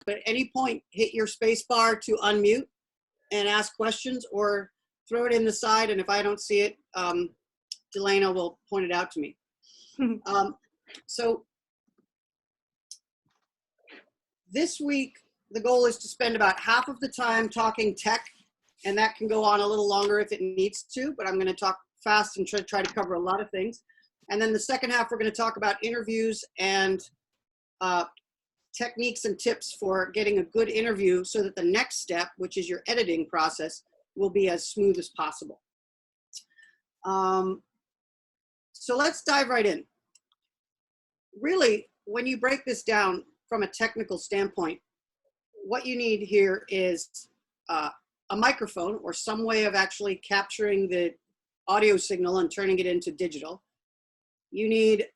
but at any point, hit your space bar to unmute and ask questions, or throw it in the side, and if I don't see it, Delaina will point it out to me. So this week, the goal is to spend about half of the time talking tech, and that can go on a little longer if it needs to, but I'm going to talk fast and try to cover a lot of things. And then the second half, we're going to talk about interviews and techniques and tips for getting a good interview so that the next step, which is your editing process, will be as smooth as possible. So let's dive right in. Really, when you break this down from a technical standpoint, what you need here is a microphone or some way of actually capturing the audio signal and turning it into digital. You need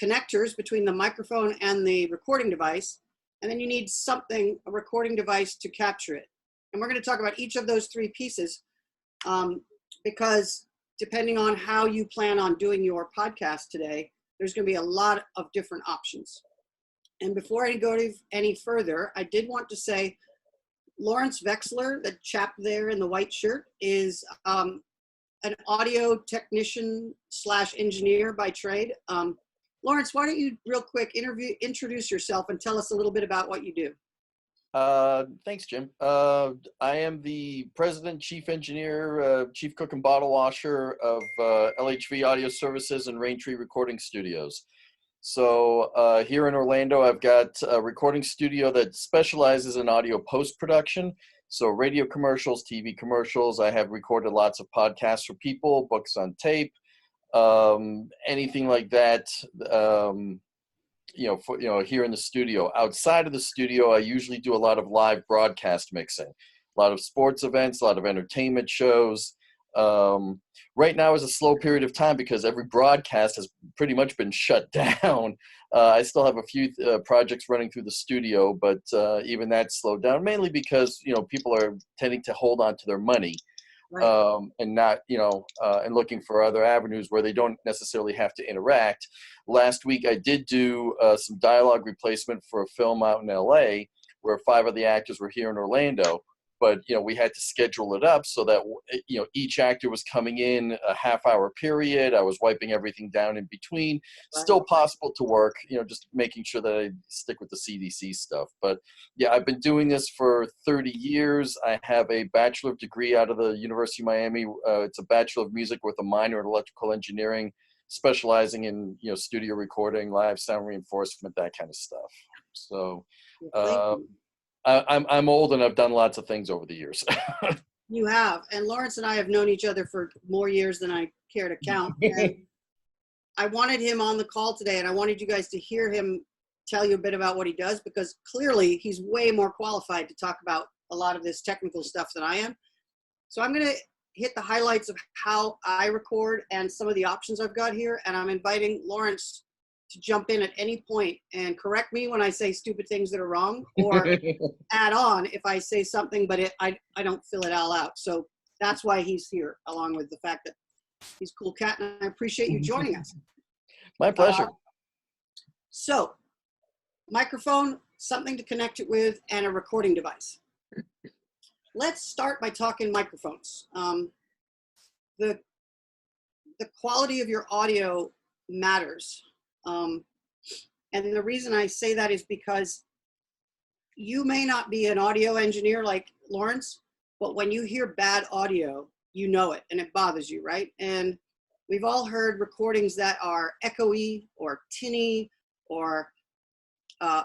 connectors between the microphone and the recording device, and then you need something, a recording device, to capture it. And we're going to talk about each of those three pieces because depending on how you plan on doing your podcast today, there's going to be a lot of different options. And before I go any further, I did want to say Lawrence Vexler, the chap there in the white shirt, is an audio technician / engineer by trade. Lawrence, why don't you real quick introduce yourself and tell us a little bit about what you do. Thanks, Jim. I am the president, chief engineer, chief cook and bottle washer of LHV Audio Services and Raintree Recording Studios. So here in Orlando, I've got a recording studio that specializes in audio post-production. So radio commercials, TV commercials. I have recorded lots of podcasts for people, books on tape, anything like that. Here in the studio. Outside of the studio, I usually do a lot of live broadcast mixing, a lot of sports events, a lot of entertainment shows. Right now is a slow period of time because every broadcast has pretty much been shut down. I still have a few projects running through the studio, but even that's slowed down, mainly because, people are tending to hold on to their money. Right. And not, and looking for other avenues where they don't necessarily have to interact. Last week, I did do some dialogue replacement for a film out in LA where 5 of the actors were here in Orlando. But, we had to schedule it up so that, each actor was coming in a half-hour period. I was wiping everything down in between. Still possible to work, just making sure that I stick with the CDC stuff. But, yeah, I've been doing this for 30 years. I have a bachelor degree out of the University of Miami. It's a Bachelor of Music with a minor in electrical engineering, specializing in, studio recording, live sound reinforcement, that kind of stuff. So, I'm old and I've done lots of things over the years. You have, and Lawrence and I have known each other for more years than I care to count. And I wanted him on the call today, and I wanted you guys to hear him tell you a bit about what he does, because clearly he's way more qualified to talk about a lot of this technical stuff than I am. So I'm going to hit the highlights of how I record and some of the options I've got here, and I'm inviting Lawrence to jump in at any point and correct me when I say stupid things that are wrong, or add on if I say something, but I don't fill it all out. So that's why he's here, along with the fact that he's a cool cat, and I appreciate you joining us. My pleasure. So microphone, something to connect it with, and a recording device. Let's start by talking microphones. The quality of your audio matters. And the reason I say that is because you may not be an audio engineer like Lawrence, but when you hear bad audio, you know it and it bothers you, right? And we've all heard recordings that are echoey or tinny or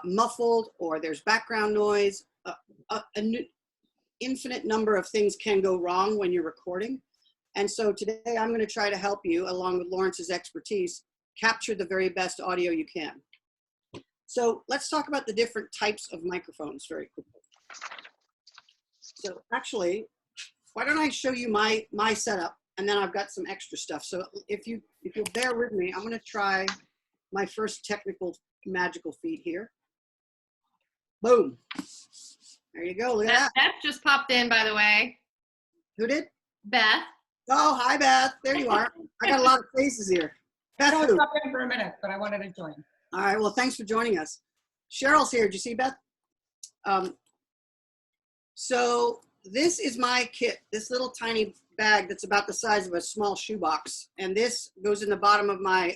muffled, or there's background noise. An infinite number of things can go wrong when you're recording. And so today I'm going to try to help you, along with Lawrence's expertise, capture the very best audio you can. So let's talk about the different types of microphones very quickly. So actually, why don't I show you my setup, and then I've got some extra stuff. So if you'll bear with me, I'm going to try my first technical magical feat here. Boom. There you go. Look at that. Beth just popped in, by the way. Who did? Beth. Oh, hi, Beth. There you are. I got a lot of faces here. Beth, I was up in for a minute, but I wanted to join. All right. Well, thanks for joining us. Cheryl's here. Did you see Beth? So this is my kit, this little tiny bag that's about the size of a small shoebox. And this goes in the bottom of my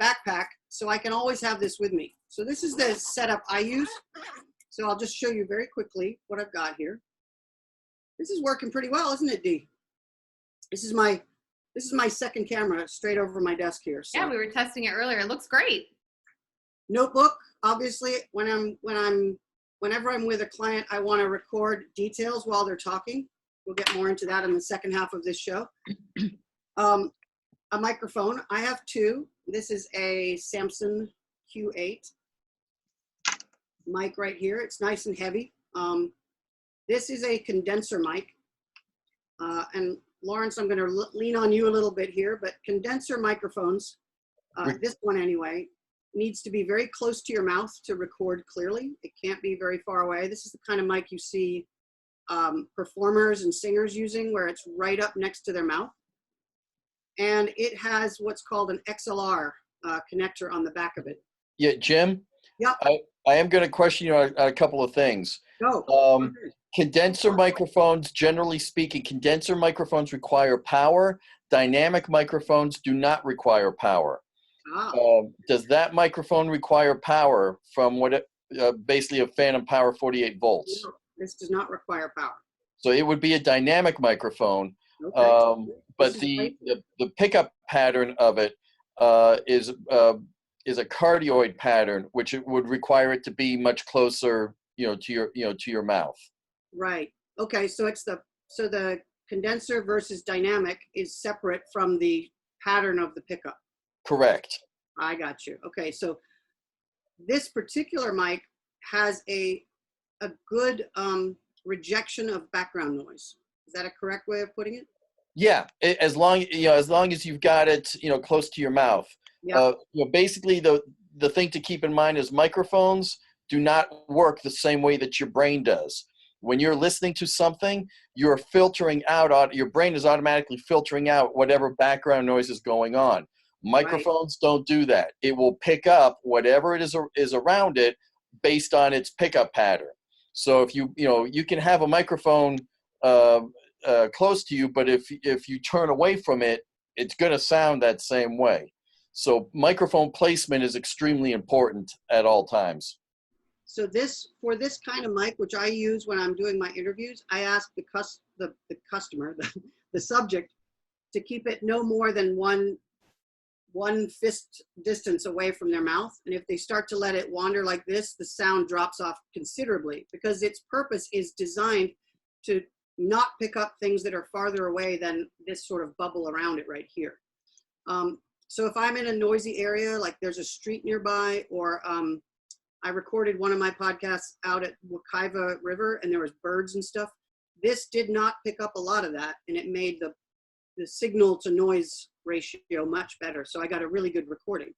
backpack, so I can always have this with me. So this is the setup I use. So I'll just show you very quickly what I've got here. This is working pretty well, isn't it, Dee? This is my second camera straight over my desk here. So. Yeah, we were testing it earlier. It looks great. Notebook, obviously, whenever I'm with a client, I want to record details while they're talking. We'll get more into that in the second half of this show. A microphone, I have two. This is a Samson Q8 mic right here. It's nice and heavy. This is a condenser mic. And Lawrence, I'm going to lean on you a little bit here, but condenser microphones, this one anyway, needs to be very close to your mouth to record clearly. It can't be very far away. This is the kind of mic you see performers and singers using, where it's right up next to their mouth. And it has what's called an XLR connector on the back of it. Yeah, Jim? Yep. I am going to question you on a couple of things. Go. Condenser microphones, generally speaking, condenser microphones require power. Dynamic microphones do not require power. Does that microphone require power from basically a phantom power 48 volts? No, this does not require power. So it would be a dynamic microphone, Okay. but the pickup pattern of it is a cardioid pattern, which it would require it to be much closer, to your mouth. Right. Okay. So the condenser versus dynamic is separate from the pattern of the pickup. Correct. I got you. Okay. So this particular mic has a good rejection of background noise. Is that a correct way of putting it? Yeah. As long as you've got it, close to your mouth. Yeah. Basically the thing to keep in mind is microphones do not work the same way that your brain does. When you're listening to something, you're filtering out, your brain is automatically filtering out whatever background noise is going on. Microphones don't do that. It will pick up whatever it is around it based on its pickup pattern. So if you can have a microphone close to you, but if you turn away from it, it's going to sound that same way. So microphone placement is extremely important at all times. So for this kind of mic, which I use when I'm doing my interviews, I ask the customer, the subject, to keep it no more than one fist distance away from their mouth. And if they start to let it wander like this, the sound drops off considerably, because its purpose is designed to not pick up things that are farther away than this sort of bubble around it right here. So if I'm in a noisy area, like there's a street nearby, or I recorded one of my podcasts out at Wekiva River and there was birds and stuff, this did not pick up a lot of that, and it made the signal to noise ratio much better. So I got a really good recording.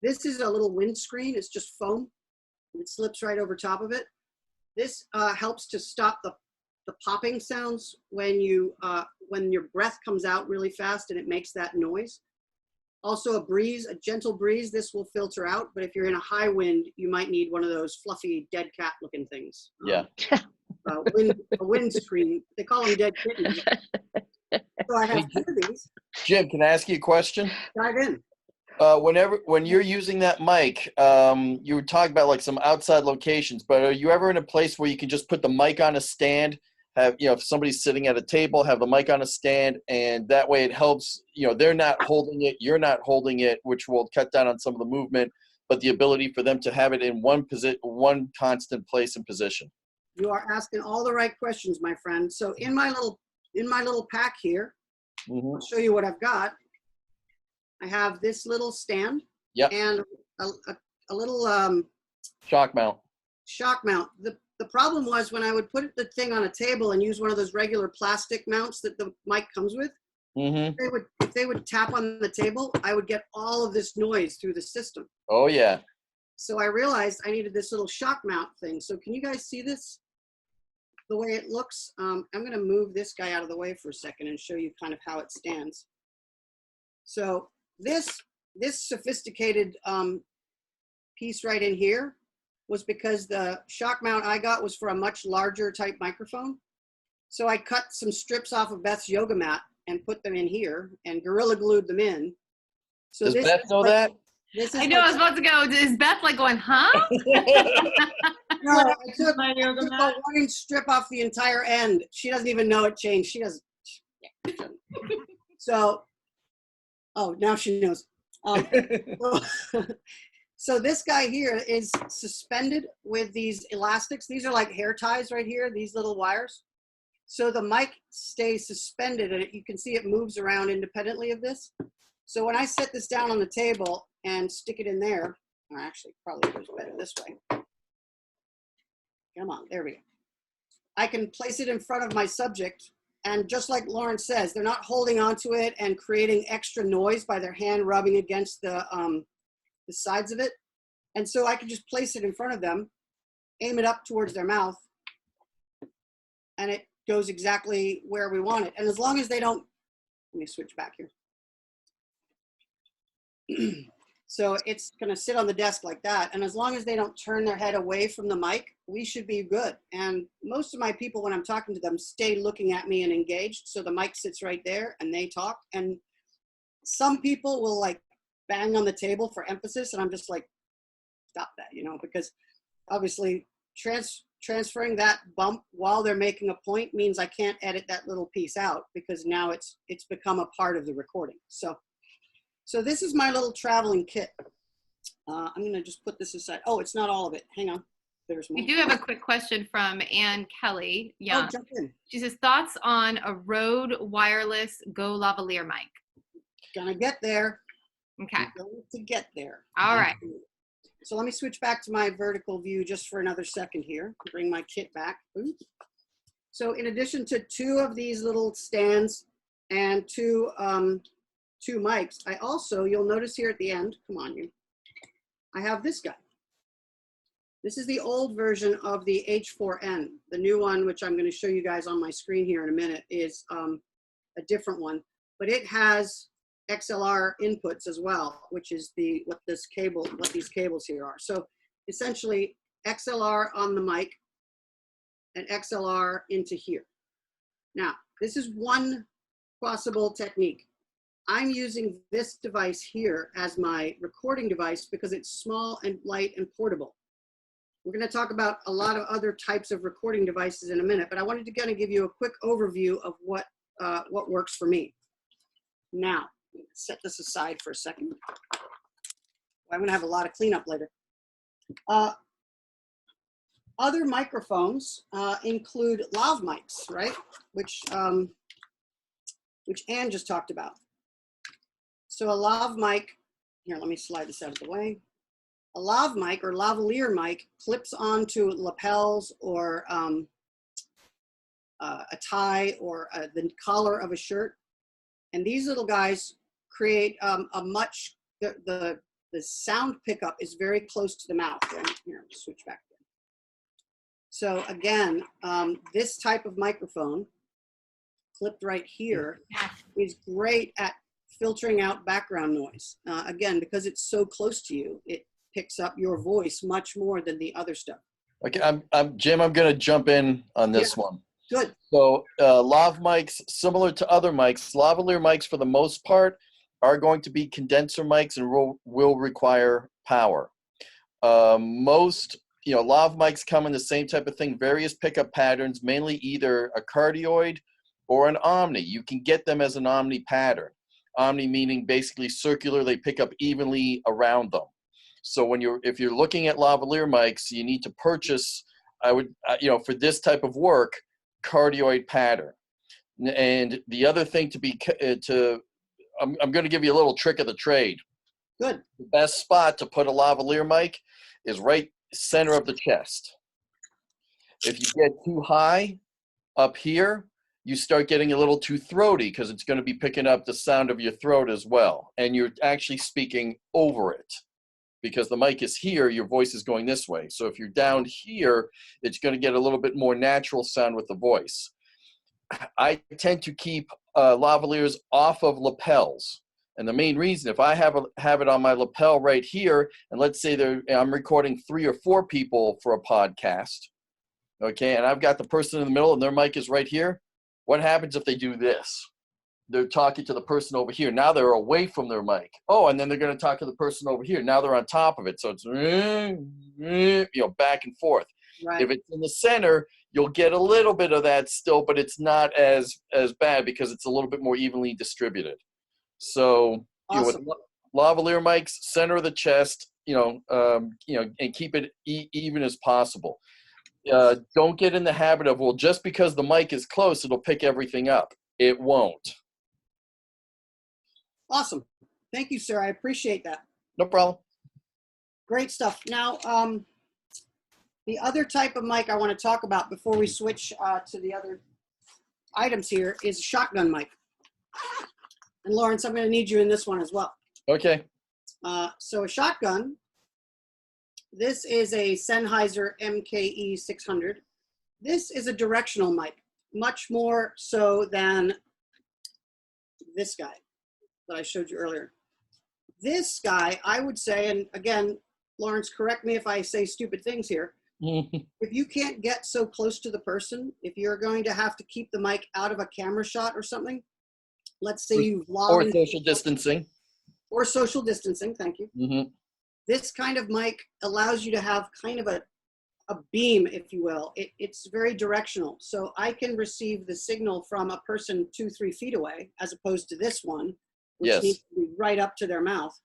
This is a little windscreen. It's just foam. It slips right over top of it. This helps to stop the popping sounds when your breath comes out really fast and it makes that noise. Also a gentle breeze, this will filter out, but if you're in a high wind, you might need one of those fluffy dead cat looking things. Yeah. A windscreen, they call them dead kittens. So I have two of these. Jim, can I ask you a question? Dive in. When you're using that mic, you were talking about like some outside locations, but are you ever in a place where you can just put the mic on a stand? Have, if somebody's sitting at a table, have the mic on a stand, and that way it helps, they're not holding it, you're not holding it, which will cut down on some of the movement, but the ability for them to have it in one constant place and position. You are asking all the right questions, my friend. So in my little pack here, I'll show you what I've got. I have this little stand. Yep. And a little shock mount. The problem was when I would put the thing on a table and use one of those regular plastic mounts that the mic comes with, if they would tap on the table, I would get all of this noise through the system. Oh, yeah. So I realized I needed this little shock mount thing. So can you guys see this? The way it looks? I'm going to move this guy out of the way for a second and show you kind of how it stands. So this sophisticated piece right in here was because the shock mount I got was for a much larger type microphone. So I cut some strips off of Beth's yoga mat and put them in here and Gorilla Glued them in. So Does this Beth is know like, that? this is I know I was like, about to go. Is Beth like going, huh? no, I took My yoga a mat. 1-inch strip off the entire end. She doesn't even know it changed. She doesn't. So, oh, now she knows. So this guy here is suspended with these elastics. These are like hair ties right here, these little wires. So the mic stays suspended and you can see it moves around independently of this. So when I set this down on the table and stick it in there, or actually probably goes better this way. Come on, there we go. I can place it in front of my subject, and just like Lauren says, they're not holding onto it and creating extra noise by their hand rubbing against the sides of it. And so I can just place it in front of them, aim it up towards their mouth, and it goes exactly where we want it. And as long as they don't, let me switch back here. So it's gonna sit on the desk like that. And as long as they don't turn their head away from the mic, we should be good. And most of my people, when I'm talking to them, stay looking at me and engaged. So the mic sits right there and they talk. And some people will like bang on the table for emphasis. And I'm just like, stop that, you know, because obviously transferring that bump while they're making a point means I can't edit that little piece out because now it's become a part of the recording. So this is my little traveling kit. I'm gonna just put this aside. Oh, it's not all of it. Hang on. There's more. We do have a quick question from Ann Kelly. Yeah. Oh, jump in. She says, thoughts on a Rode wireless Go Lavalier mic? Gonna get there. Okay. Going to get there. All right. So let me switch back to my vertical view just for another second here. Bring my kit back. Oops. So in addition to 2 of these little stands and 2 mics, I also, you'll notice here at the end, come on you, I have this guy. This is the old version of the H4n. The new one, which I'm going to show you guys on my screen here in a minute, is a different one, but it has XLR inputs as well, which is what these cables here are. So essentially XLR on the mic and XLR into here. Now, this is one possible technique. I'm using this device here as my recording device because it's small and light and portable. We're going to talk about a lot of other types of recording devices in a minute, but I wanted to kind of give you a quick overview of what works for me. Now, set this aside for a second. I'm going to have a lot of cleanup later. Other microphones include lav mics, right? Which Ann just talked about. So a lav mic, here, let me slide this out of the way. A lav mic or lavalier mic clips onto lapels or a tie or the collar of a shirt. And these little guys create the sound pickup is very close to the mouth. Here, switch back. So again, this type of microphone clipped right here is great at filtering out background noise. Again, because it's so close to you, it picks up your voice much more than the other stuff. Okay, Jim, I'm going to jump in on this one. Good. So lav mics, similar to other mics, lavalier mics for the most part are going to be condenser mics and will require power. Most, lav mics come in the same type of thing, various pickup patterns, mainly either a cardioid or an omni. You can get them as an omni pattern. Omni meaning basically circular, they pick up evenly around them. So if you're looking at lavalier mics, you need to purchase, for this type of work, cardioid pattern. And the other thing I'm going to give you a little trick of the trade. Good. The best spot to put a lavalier mic is right center of the chest. If you get too high up here, you start getting a little too throaty because it's going to be picking up the sound of your throat as well. And you're actually speaking over it. Because the mic is here, your voice is going this way. So if you're down here, it's going to get a little bit more natural sound with the voice. I tend to keep lavaliers off of lapels. And the main reason, if I have it on my lapel right here, and let's say I'm recording 3 or 4 people for a podcast, okay, and I've got the person in the middle and their mic is right here, what happens if they do this? They're talking to the person over here. Now they're away from their mic. Oh, and then they're going to talk to the person over here. Now they're on top of it. So it's, back and forth. Right. If it's in the center, you'll get a little bit of that still, but it's not as bad because it's a little bit more evenly distributed. So, Awesome. with lavalier mics, center of the chest, and keep it even as possible. Don't get in the habit of, well, just because the mic is close, it'll pick everything up. It won't. Awesome. Thank you, sir. I appreciate that. No problem. Great stuff. Now, the other type of mic I want to talk about before we switch to the other items here is a shotgun mic. And Lawrence, I'm going to need you in this one as well. Okay. So a shotgun, this is a Sennheiser MKE 600. This is a directional mic, much more so than this guy that I showed you earlier. This guy, I would say, and again, Lawrence, correct me if I say stupid things here. If you can't get so close to the person, if you're going to have to keep the mic out of a camera shot or something, let's say you vlog. Or social distancing. Or social distancing, thank you. Mm-hmm. This kind of mic allows you to have kind of a beam, if you will. It's very directional. So I can receive the signal from a person 2-3 feet away, as opposed to this one, which Yes. needs to be right up to their mouth.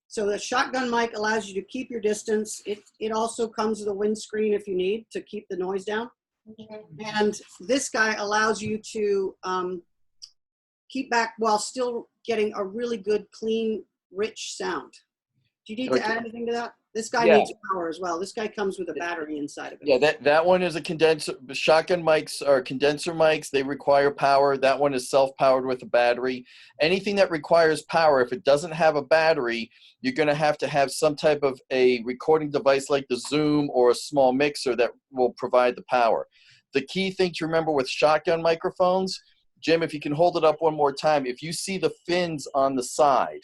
So the shotgun mic allows you to keep your distance. It also comes with a windscreen if you need to keep the noise down. And this guy allows you to keep back while still getting a really good, clean, rich sound. Do you need to add anything to that? This guy needs power as well. This guy comes with a battery inside of it. Yeah, that one is a condenser. Shotgun mics are condenser mics. They require power. That one is self-powered with a battery. Anything that requires power, if it doesn't have a battery, you're going to have some type of a recording device like the Zoom or a small mixer that will provide the power. The key thing to remember with shotgun microphones, Jim, if you can hold it up one more time, if you see the fins on the side,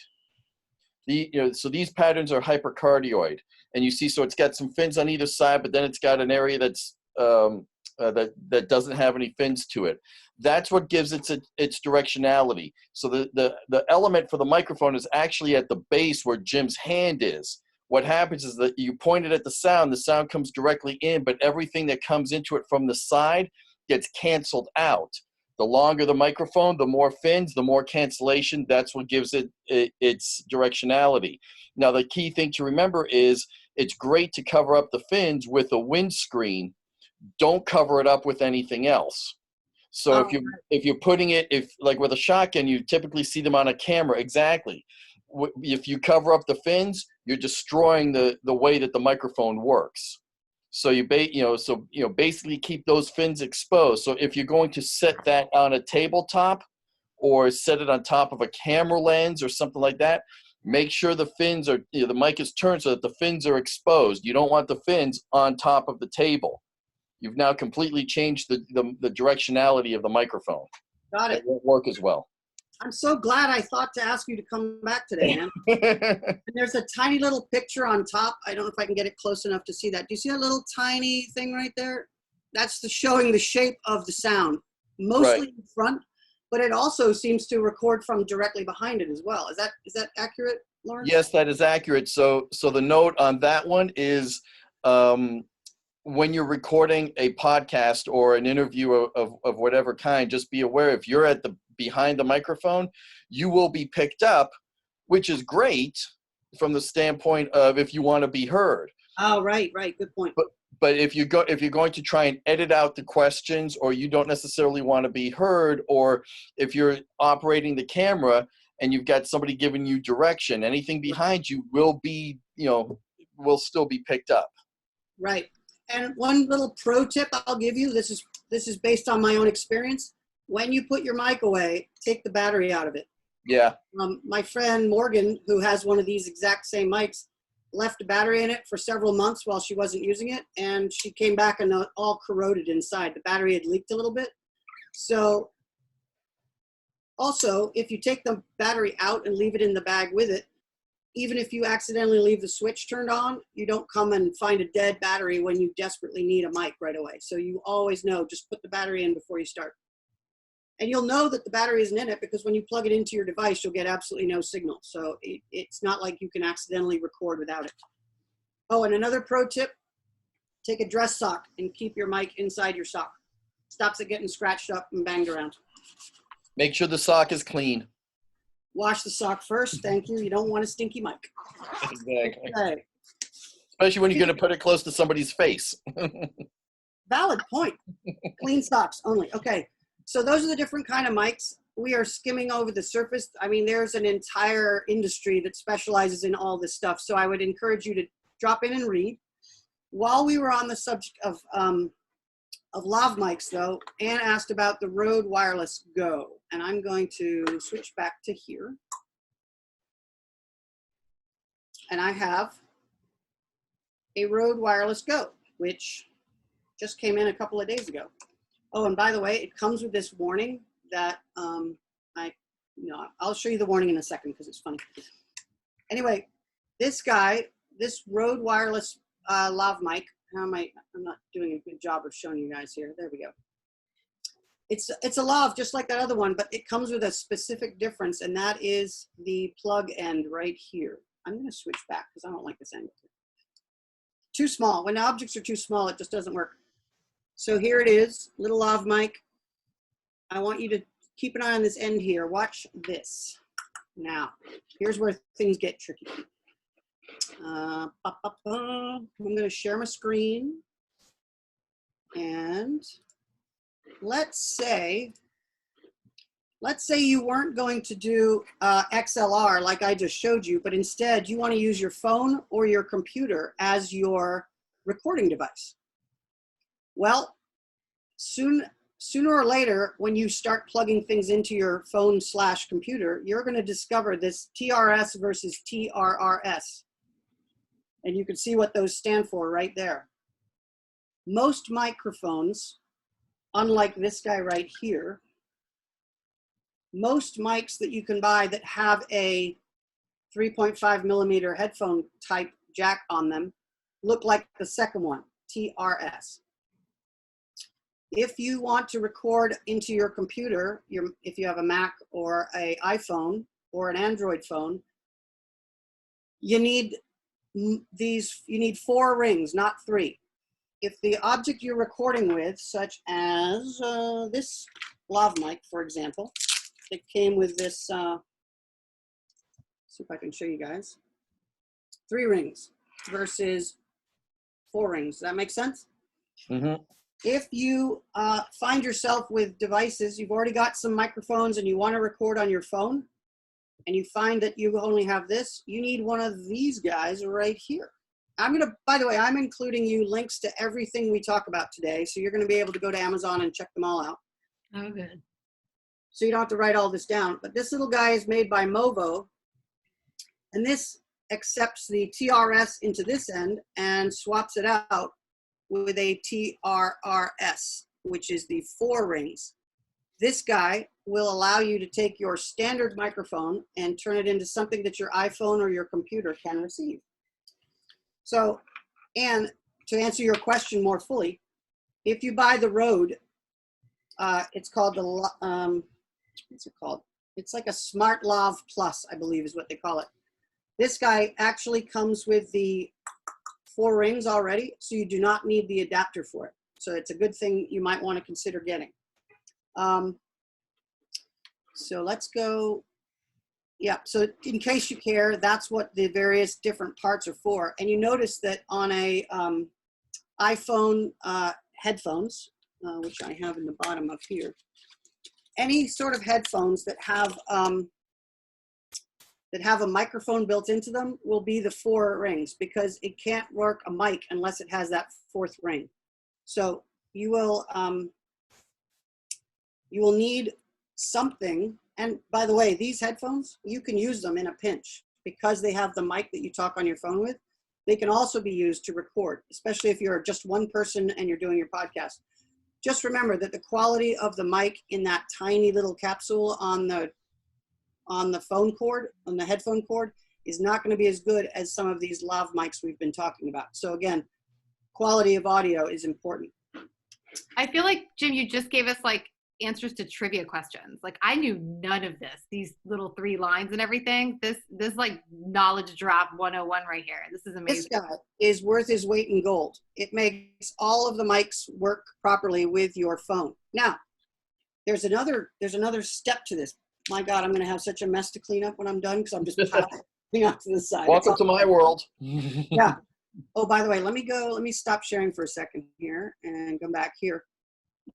so these patterns are hypercardioid, and you see, so it's got some fins on either side, but then it's got an area that's that doesn't have any fins to it. That's what gives its directionality. So the element for the microphone is actually at the base where Jim's hand is. What happens is that you point it at the sound comes directly in, but everything that comes into it from the side gets canceled out. The longer the microphone, the more fins, the more cancellation. That's what gives it its directionality. Now, the key thing to remember is it's great to cover up the fins with a windscreen. Don't cover it up with anything else. So if you're putting it, like with a shotgun, you typically see them on a camera. Exactly. If you cover up the fins, you're destroying the way that the microphone works. So basically keep those fins exposed. So if you're going to set that on a tabletop or set it on top of a camera lens or something like that, make sure the fins are, the mic is turned so that the fins are exposed. You don't want the fins on top of the table. You've now completely changed the directionality of the microphone. Got it. It won't work as well. I'm so glad I thought to ask you to come back today, man. And there's a tiny little picture on top. I don't know if I can get it close enough to see that. Do you see that little tiny thing right there? That's showing the shape of the sound, mostly in front, but it also seems to record from directly behind it as well. Is that accurate, Lawrence? Yes, that is accurate. So the note on that one is when you're recording a podcast or an interview of whatever kind, just be aware if you're at behind the microphone, you will be picked up, which is great from the standpoint of if you want to be heard. Oh, right. Good point. But if you're going to try and edit out the questions, or you don't necessarily want to be heard, or if you're operating the camera and you've got somebody giving you direction, anything behind you will still be picked up. Right. And one little pro tip I'll give you, this is based on my own experience. When you put your mic away, take the battery out of it. Yeah. My friend Morgan, who has one of these exact same mics, left a battery in it for several months while she wasn't using it, and she came back and all corroded inside. The battery had leaked a little bit. So Also, if you take the battery out and leave it in the bag with it, even if you accidentally leave the switch turned on, you don't come and find a dead battery when you desperately need a mic right away. So you always know, just put the battery in before you start. And you'll know that the battery isn't in it because when you plug it into your device, you'll get absolutely no signal. So it's not like you can accidentally record without it. Oh, and another pro tip, take a dress sock and keep your mic inside your sock. Stops it getting scratched up and banged around. Make sure the sock is clean. Wash the sock first. Thank you. You don't want a stinky mic. Exactly. Okay. Especially when you're going to put it close to somebody's face. Valid point. Clean socks only. Okay. So those are the different kind of mics. We are skimming over the surface. I mean, there's an entire industry that specializes in all this stuff. So I would encourage you to drop in and read. While we were on the subject of lav mics, though, Anne asked about the Rode Wireless Go, and I'm going to switch back to here. And I have a Rode Wireless Go, which just came in a couple of days ago. Oh, and by the way, it comes with this warning that I'll show you the warning in a second because it's funny. Anyway, this Rode Wireless lav mic. I'm not doing a good job of showing you guys here. There we go. It's a lav just like that other one, but it comes with a specific difference, and that is the plug end right here. I'm going to switch back because I don't like this angle. Too small. When objects are too small, it just doesn't work. So here it is, little lav mic. I want you to keep an eye on this end here. Watch this. Now, here's where things get tricky. I'm going to share my screen. And let's say you weren't going to do XLR like I just showed you, but instead you want to use your phone or your computer as your recording device. Well, sooner or later, when you start plugging things into your phone/computer, you're going to discover this TRS versus TRRS. And you can see what those stand for right there. Most microphones, unlike this guy right here, most mics that you can buy that have a 3.5 millimeter headphone type jack on them look like the second one, TRS. If you want to record into your computer, if you have a Mac or an iPhone or an Android phone, you need 4 rings, not 3. If the object you're recording with, such as this lav mic, for example, it came with this, see if I can show you guys, 3 rings versus 4 rings. Does that make sense? Mm-hmm. If you find yourself with devices, you've already got some microphones and you want to record on your phone, and you find that you only have this, you need one of these guys right here. By the way, I'm including you links to everything we talk about today, so you're going to be able to go to Amazon and check them all out. Oh, good. So you don't have to write all this down. But this little guy is made by Movo, and this accepts the TRS into this end and swaps it out with a TRRS, which is the 4 rings. This guy will allow you to take your standard microphone and turn it into something that your iPhone or your computer can receive. So, and to answer your question more fully, if you buy the Rode, it's called what's it called? It's like a Smart Lav Plus, I believe is what they call it. This guy actually comes with the 4 rings already, so you do not need the adapter for it. So it's a good thing you might want to consider getting. So let's go. Yeah, so in case you care, that's what the various different parts are for. And you notice that on a iPhone headphones, which I have in the bottom of here, any sort of headphones that have a microphone built into them will be the 4 rings, because it can't work a mic unless it has that 4th ring. So you will need something. And by the way, these headphones, you can use them in a pinch because they have the mic that you talk on your phone with. They can also be used to record, especially if you're just one person and you're doing your podcast. just remember that the quality of the mic in that tiny little capsule on the phone cord, on the headphone cord, is not going to be as good as some of these lav mics we've been talking about. So again, quality of audio is important. I feel like, Jim, you just gave us like answers to trivia questions. Like I knew none of this, these little 3 lines and everything. This like knowledge drop 101 right here. This is amazing. This guy is worth his weight in gold. It makes all of the mics work properly with your phone. Now, there's another step to this. My God, I'm going to have such a mess to clean up when I'm done because I'm just piling off to the side. Welcome to my world. Yeah. Oh, by the way, let me stop sharing for a second here and come back here.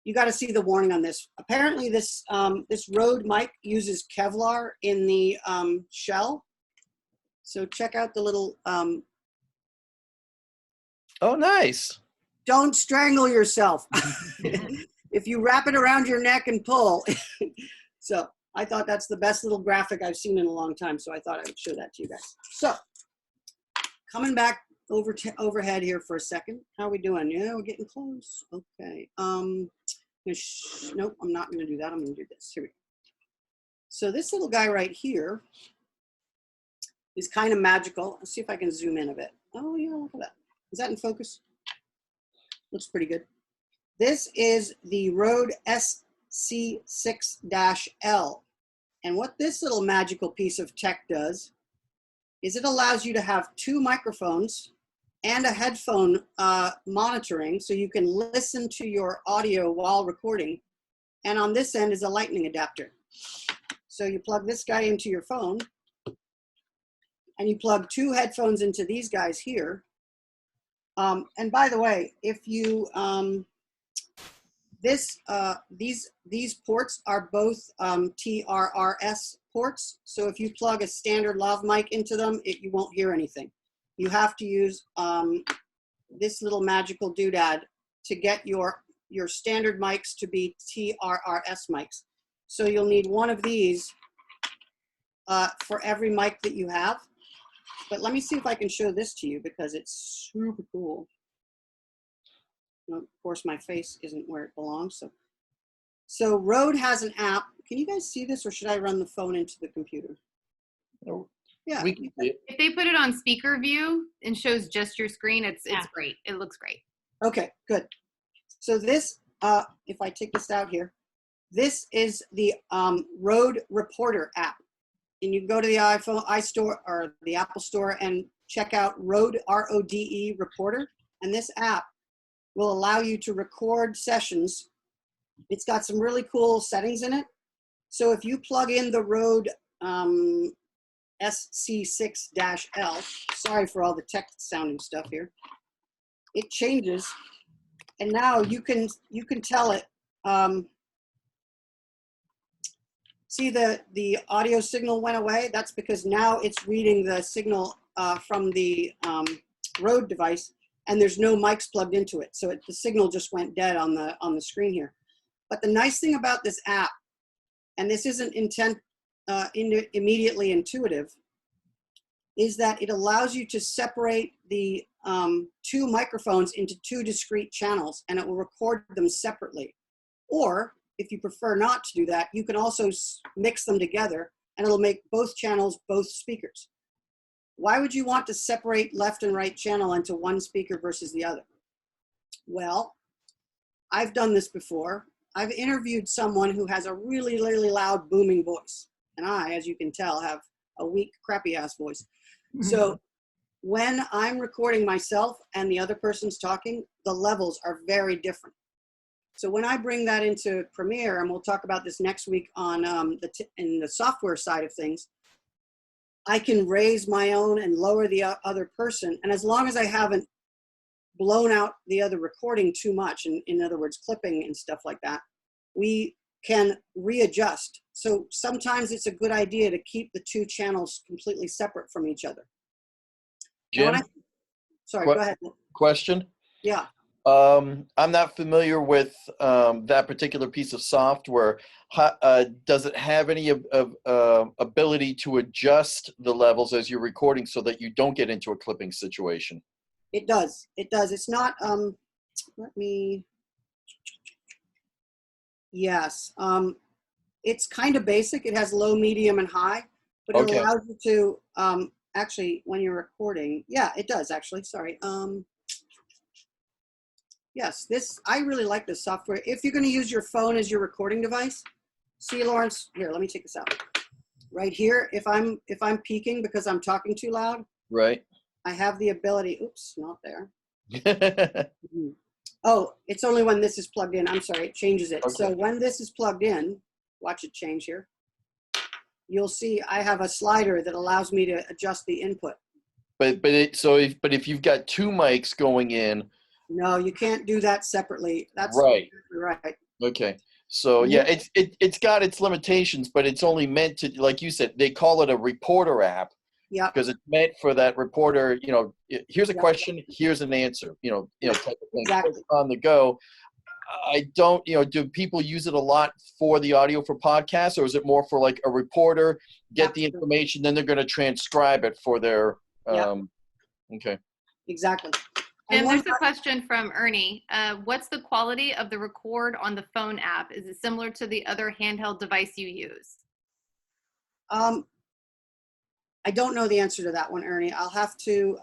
You got to see the warning on this. Apparently this Rode mic uses Kevlar in the shell. So check out the little, Oh, nice. don't strangle yourself. If you wrap it around your neck and pull. So I thought that's the best little graphic I've seen in a long time. So I thought I would show that to you guys. So coming back overhead here for a second. How are we doing? Yeah, we're getting close. Okay. Nope, I'm not going to do that. I'm going to do this. Here we go. So this little guy right here is kind of magical. Let's see if I can zoom in a bit. Oh yeah, look at that. Is that in focus? Looks pretty good. This is the Rode SC6-L. And what this little magical piece of tech does is it allows you to have 2 microphones and a headphone monitoring, so you can listen to your audio while recording. And on this end is a lightning adapter. So you plug this guy into your phone, and you plug 2 headphones into these guys here. And by the way, if you, these ports are both TRRS ports. So if you plug a standard lav mic into them, you won't hear anything. You have to use this little magical doodad to get your standard mics to be TRRS mics. So you'll need one of these for every mic that you have. But let me see if I can show this to you because it's super cool. Of course, my face isn't where it belongs. So Rode has an app. Can you guys see this, or should I run the phone into the computer? No. Yeah. We can see it. If they put it on speaker view and shows just your screen, it's great. It looks great. Okay, good. So this, if I take this out here, this is the Rode Reporter app. And you can go to the iStore or the Apple Store and check out Rode, R-O-D-E Reporter. And this app will allow you to record sessions. It's got some really cool settings in it. So if you plug in the Rode SC6-L, sorry for all the tech sounding stuff here, it changes. And now you can tell it, see the audio signal went away? That's because now it's reading the signal from the Rode device, and there's no mics plugged into it. So the signal just went dead on the screen here. But the nice thing about this app, and this isn't immediately intuitive, is that it allows you to separate the 2 microphones into 2 discrete channels, and it will record them separately. Or if you prefer not to do that, you can also mix them together, and it'll make both channels both speakers. Why would you want to separate left and right channel into one speaker versus the other? Well, I've done this before. I've interviewed someone who has a really, really loud booming voice. And I, as you can tell, have a weak, crappy ass voice. Mm-hmm. So when I'm recording myself and the other person's talking, the levels are very different. So when I bring that into Premiere, and we'll talk about this next week on in the software side of things, I can raise my own and lower the other person. And as long as I haven't blown out the other recording too much, in other words, clipping and stuff like that, we can readjust. So sometimes it's a good idea to keep the 2 channels completely separate from each other. Jim? Sorry, go ahead. Question? Yeah. I'm not familiar with that particular piece of software. Does it have any ability to adjust the levels as you're recording so that you don't get into a clipping situation? It does. It does. It's not, Yes. It's kind of basic. It has low, medium, and high, but it Okay. allows you to actually, when you're recording, yeah, it does actually. Sorry. Yes, I really like this software. If you're going to use your phone as your recording device, see, Lawrence, here, let me take this out. Right here, if I'm peaking because I'm talking too loud, Right. I have the ability. Oops, not there. Oh, it's only when this is plugged in. I'm sorry, it changes it. Okay. So when this is plugged in, watch it change here. You'll see I have a slider that allows me to adjust the input. But if you've got two mics going in. No, you can't do that separately. That's Right. Right. Okay. So yeah, it's got its limitations, but it's only meant to, like you said, they call it a reporter app. Yeah. Because it's meant for that reporter, here's a question, here's an answer, type of thing. Exactly. On the go. I don't, do people use it a lot for the audio for podcasts, or is it more for like a reporter, get the information, then they're going to transcribe it for their, okay. Exactly. And there's a question from Ernie. What's the quality of the record on the phone app? Is it similar to the other handheld device you use? I don't know the answer to that one, Ernie. I'll have to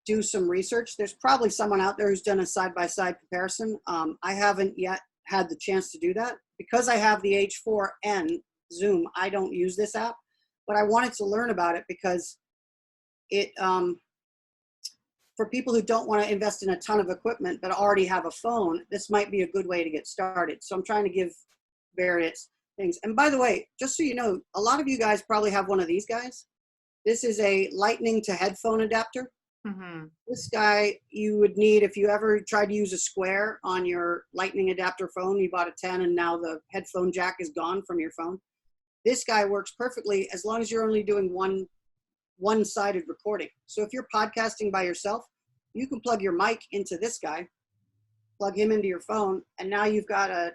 do some research. There's probably someone out there who's done a side-by-side comparison. I haven't yet had the chance to do that. Because I have the H4n Zoom, I don't use this app, but I wanted to learn about it because it, for people who don't want to invest in a ton of equipment but already have a phone, this might be a good way to get started. So I'm trying to give various things. And by the way, just so you know, a lot of you guys probably have one of these guys. This is a lightning to headphone adapter. Mm-hmm. This guy you would need if you ever tried to use a square on your lightning adapter phone. You bought a 10 and now the headphone jack is gone from your phone. This guy works perfectly as long as you're only doing one-sided recording. So if you're podcasting by yourself, you can plug your mic into this guy, plug him into your phone, and now you've got a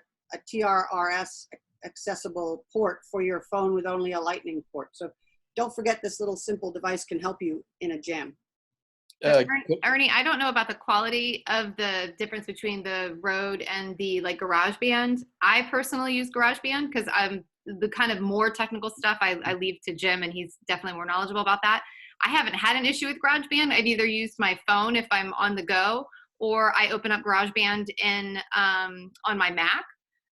TRRS accessible port for your phone with only a lightning port. So don't forget this little simple device can help you in a jam. Ernie, I don't know about the quality of the difference between the Rode and the GarageBand. I personally use GarageBand because I'm the kind of more technical stuff I leave to Jim, and he's definitely more knowledgeable about that. I haven't had an issue with GarageBand. I've either used my phone if I'm on the go, or I open up GarageBand on my Mac.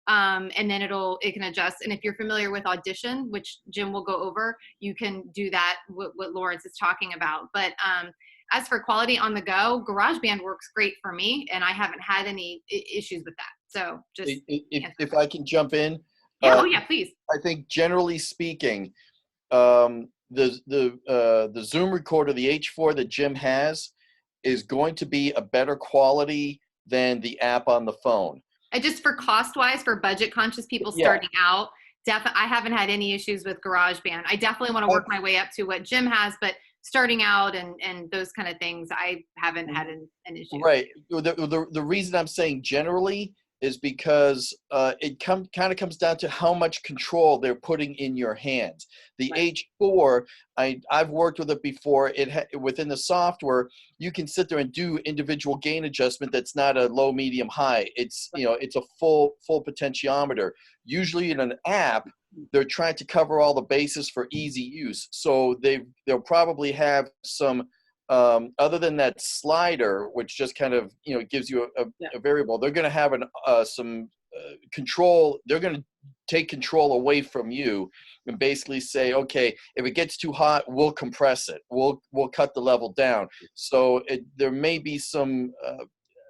And then it can adjust. And if you're familiar with Audition, which Jim will go over, you can do that, what Lawrence is talking about. But as for quality on the go, GarageBand works great for me, and I haven't had any issues with that. So just if I can jump in. Yeah, yeah, please. I think generally speaking, the Zoom recorder, the H4 that Jim has, is going to be a better quality than the app on the phone. And just for cost-wise, for budget-conscious people starting out, I haven't had any issues with GarageBand. I definitely want to work my way up to what Jim has, but starting out and those kind of things, I haven't had an issue. Right. The reason I'm saying generally is because it kind of comes down to how much control they're putting in your hands. The H4, I've worked with it before. Within the software, you can sit there and do individual gain adjustment. That's not a low, medium, high. It's it's a full potentiometer. Usually in an app, they're trying to cover all the bases for easy use. So they'll probably have some. Other than that slider, which just kind of gives you a variable, they're going to have some control. They're going to take control away from you and basically say, okay, if it gets too hot, we'll compress it. We'll cut the level down. So there may be some,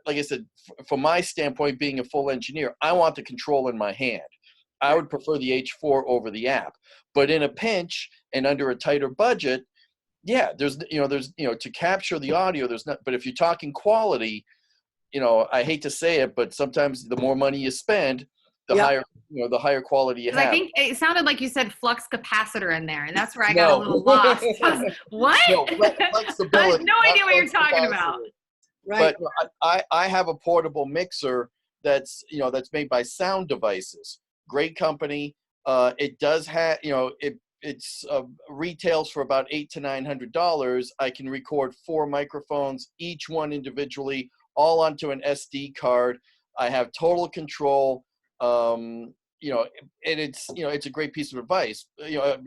like I said, from my standpoint, being a full engineer, I want the control in my hand. I would prefer the H4 over the app, but in a pinch and under a tighter budget. Yeah, there's to capture the audio, there's not, but if you're talking quality, I hate to say it, but sometimes the more money you spend, the higher quality you have. I think it sounded like you said flux capacitor in there, and that's where I got a little lost. What? No, flexibility. I have no idea what you're talking about. Right. But I have a portable mixer that's made by Sound Devices. Great company. It does have, it's retails for about $800 to $900. I can record 4 microphones, each one individually, all onto an SD card. I have total control. You know, and it's, you know, it's a great piece of advice, you know, a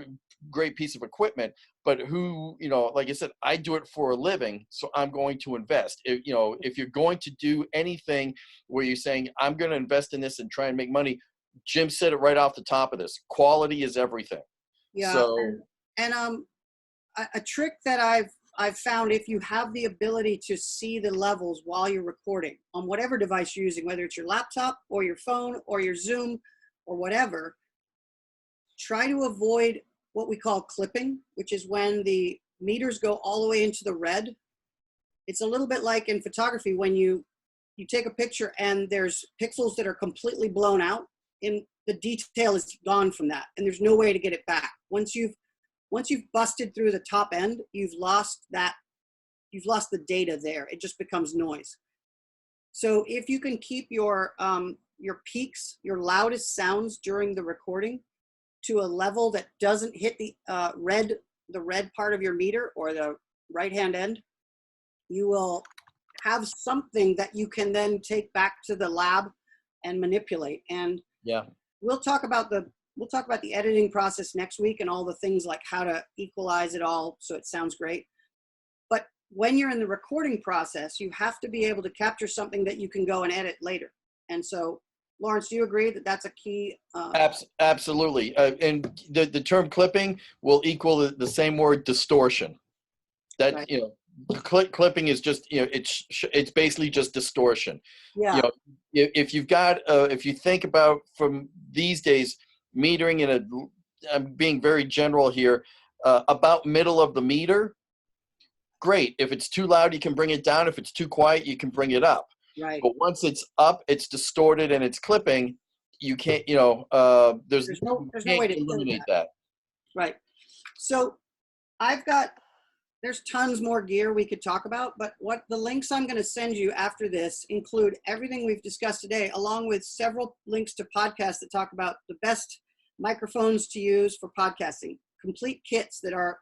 great piece of equipment, but who, you know, like I said, I do it for a living, so I'm going to invest. You know, if you're going to do anything where you're saying, I'm going to invest in this and try and make money, Jim said it right off the top of this, quality is everything. Yeah. So, and a trick that I've found, if you have the ability to see the levels while you're recording on whatever device you're using, whether it's your laptop or your phone or your Zoom or whatever, try to avoid what we call clipping, which is when the meters go all the way into the red. It's a little bit like in photography when you take a picture and there's pixels that are completely blown out, and the detail is gone from that, and there's no way to get it back. Once you've busted through the top end, you've lost the data there. It just becomes noise. So if you can keep your peaks, your loudest sounds during the recording, to a level that doesn't hit the red part of your meter or the right-hand end, you will have something that you can then take back to the lab and manipulate. And yeah, we'll talk about the editing process next week and all the things like how to equalize it all so it sounds great. But when you're in the recording process, you have to be able to capture something that you can go and edit later. And so, Lawrence, do you agree that that's a key? Absolutely. And the term clipping will equal the same word, distortion. That, right. You know, clipping is just, you know, it's basically just distortion. Yeah. You know, if you've got, if you think about from these days, metering I'm being very general here, about middle of the meter, great. If it's too loud, you can bring it down. If it's too quiet, you can bring it up. Right. But once it's up, it's distorted and it's clipping, you can't, you know, there's no way to eliminate that. Right. So there's tons more gear we could talk about, but what the links I'm going to send you after this include everything we've discussed today, along with several links to podcasts that talk about the best microphones to use for podcasting, complete kits that are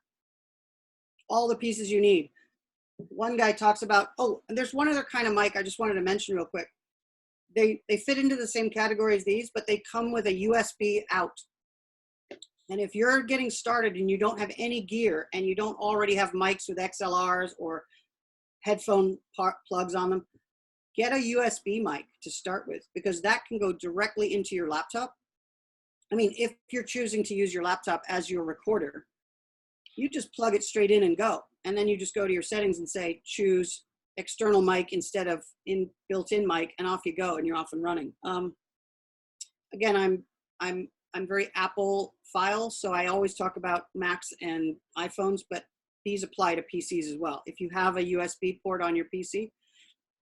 all the pieces you need. One guy talks about, and there's one other kind of mic I just wanted to mention real quick. They fit into the same category as these, but they come with a USB out. And if you're getting started and you don't have any gear and you don't already have mics with XLRs or headphone plugs on them, get a USB mic to start with, because that can go directly into your laptop. I mean, if you're choosing to use your laptop as your recorder, you just plug it straight in and go. And then you just go to your settings and say, choose external mic instead of built-in mic, and off you go, and you're off and running. Again, I'm very Apple file, so I always talk about Macs and iPhones, but these apply to PCs as well. If you have a USB port on your PC,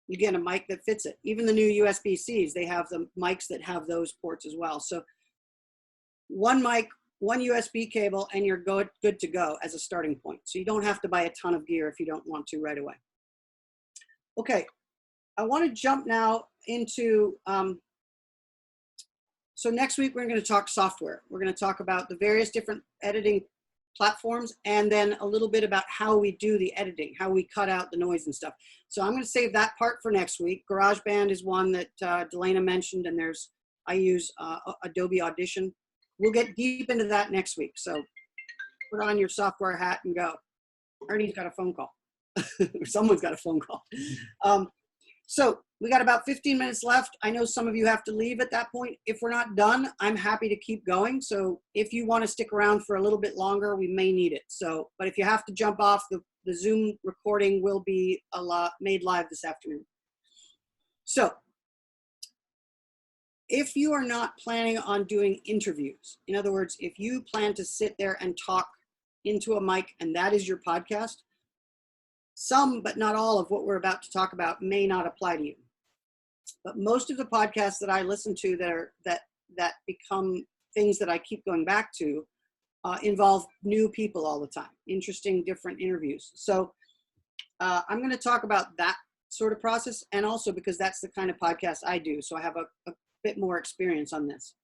you get a mic that fits it. Even the new USB-Cs, they have the mics that have those ports as well. So one mic, one USB cable, and you're good to go as a starting point. So you don't have to buy a ton of gear if you don't want to right away. Okay, I want to jump now into, so next week we're going to talk software. We're going to talk about the various different editing platforms, and then a little bit about how we do the editing, how we cut out the noise and stuff. So I'm going to save that part for next week. GarageBand is one that Delaina mentioned, and I use Adobe Audition. We'll get deep into that next week. So put on your software hat and go. Ernie's got a phone call. Someone's got a phone call. So we got about 15 minutes left. I know some of you have to leave at that point. If we're not done, I'm happy to keep going. So if you want to stick around for a little bit longer, we may need it. So, but if you have to jump off, the Zoom recording will be made live this afternoon. So if you are not planning on doing interviews, in other words, if you plan to sit there and talk into a mic and that is your podcast, some, but not all of what we're about to talk about may not apply to you. But most of the podcasts that I listen to that become things that I keep going back to involve new people all the time, interesting, different interviews. So I'm going to talk about that sort of process, and also because that's the kind of podcast I do. So I have a bit more experience on this.